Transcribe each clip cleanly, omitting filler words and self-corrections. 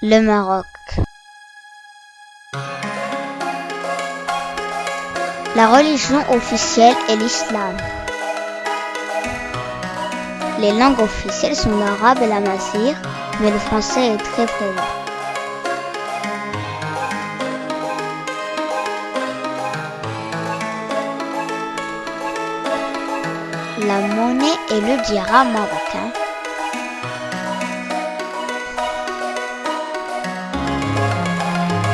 Le Maroc. La religion officielle est l'islam. Les langues officielles sont l'arabe et l'amazigh, mais le français est très présent. La monnaie est le dirham marocain.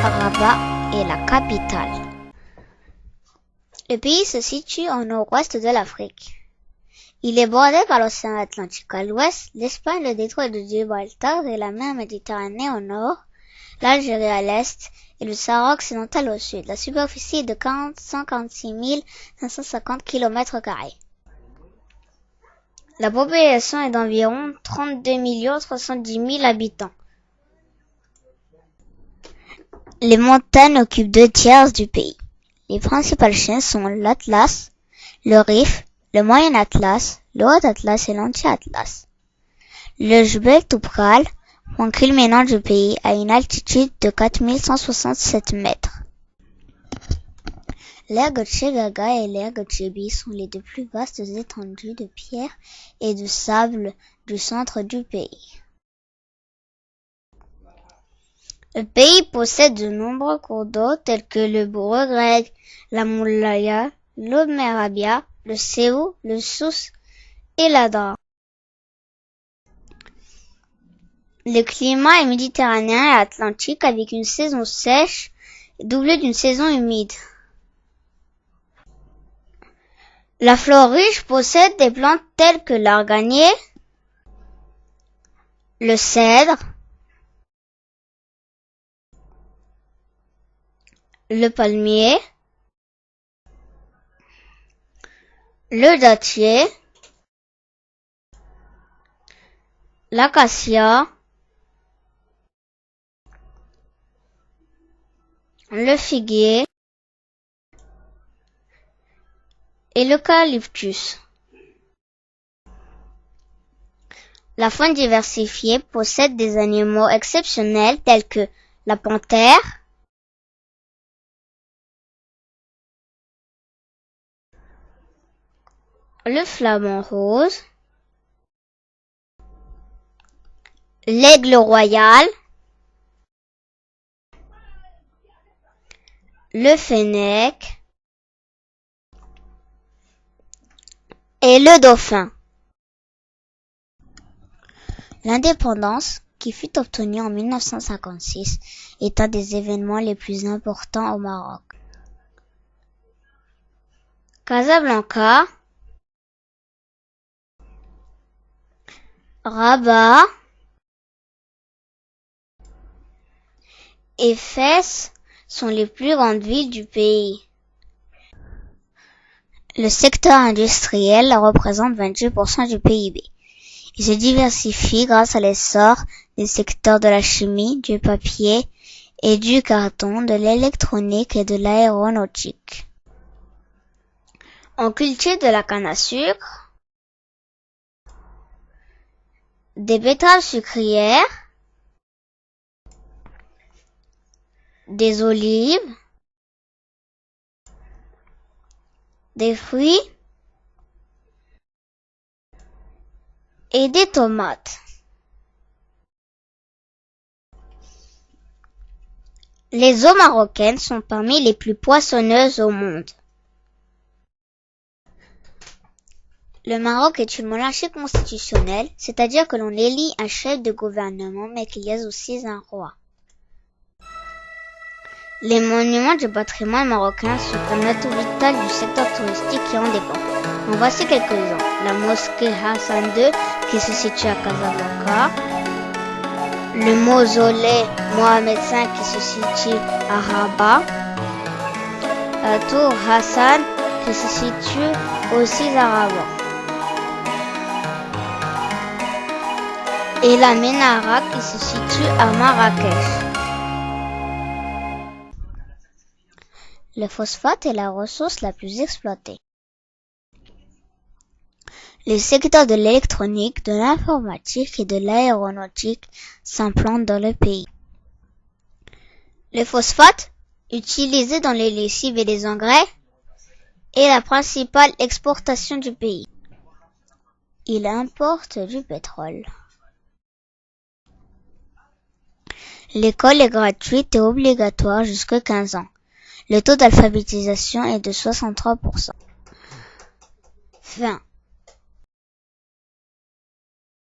Rabat est la capitale. Le pays se situe au nord-ouest de l'Afrique. Il est bordé par l'océan Atlantique à l'ouest, l'Espagne, le détroit de Gibraltar et la mer Méditerranée au nord, l'Algérie à l'est et le Sahara occidental au sud. La superficie est de 146 550 km². La population est d'environ 32 310 000 habitants. Les montagnes occupent 2/3 du pays. Les principales chaînes sont l'Atlas, le Rif, le Moyen Atlas, le Haut Atlas et l'Anti-Atlas. Le Jebel Toubkal, point culminant du pays, a une altitude de 4167 mètres. L'erg Tchegaga et l'erg Tchebi sont les deux plus vastes étendues de pierre et de sable du centre du pays. Le pays possède de nombreux cours d'eau tels que le Bouregreg, la Moulaya, le Merabia, le Séou, le Souss et l'Adra. Le climat est méditerranéen et atlantique avec une saison sèche doublée d'une saison humide. La flore riche possède des plantes telles que l'arganier, le cèdre, le palmier, le dattier, l'acacia, le figuier et l'eucalyptus. La faune diversifiée possède des animaux exceptionnels tels que la panthère, le flamant rose, l'aigle royal, le fennec et le dauphin. L'indépendance, qui fut obtenue en 1956, est un des événements les plus importants au Maroc. Casablanca, Rabat et Fès sont les plus grandes villes du pays. Le secteur industriel représente 28% du PIB. Il se diversifie grâce à l'essor des secteurs de la chimie, du papier et du carton, de l'électronique et de l'aéronautique. On cultive de la canne à sucre, des betteraves sucrières, des olives, des fruits et des tomates. Les eaux marocaines sont parmi les plus poissonneuses au monde. Le Maroc est une monarchie constitutionnelle, c'est-à-dire que l'on élit un chef de gouvernement, mais qu'il y a aussi un roi. Les monuments du patrimoine marocain sont un atout vital du secteur touristique qui en dépend. En voici quelques-uns. La mosquée Hassan II qui se situe à Casablanca. Le mausolée Mohamed V qui se situe à Rabat. La tour Hassan qui se situe aussi à Rabat. Et la Ménara qui se situe à Marrakech. Le phosphate est la ressource la plus exploitée. Les secteurs de l'électronique, de l'informatique et de l'aéronautique s'implantent dans le pays. Le phosphate, utilisé dans les lessives et les engrais, est la principale exportation du pays. Il importe du pétrole. L'école est gratuite et obligatoire jusqu'à 15 ans. Le taux d'alphabétisation est de 63%. Fin.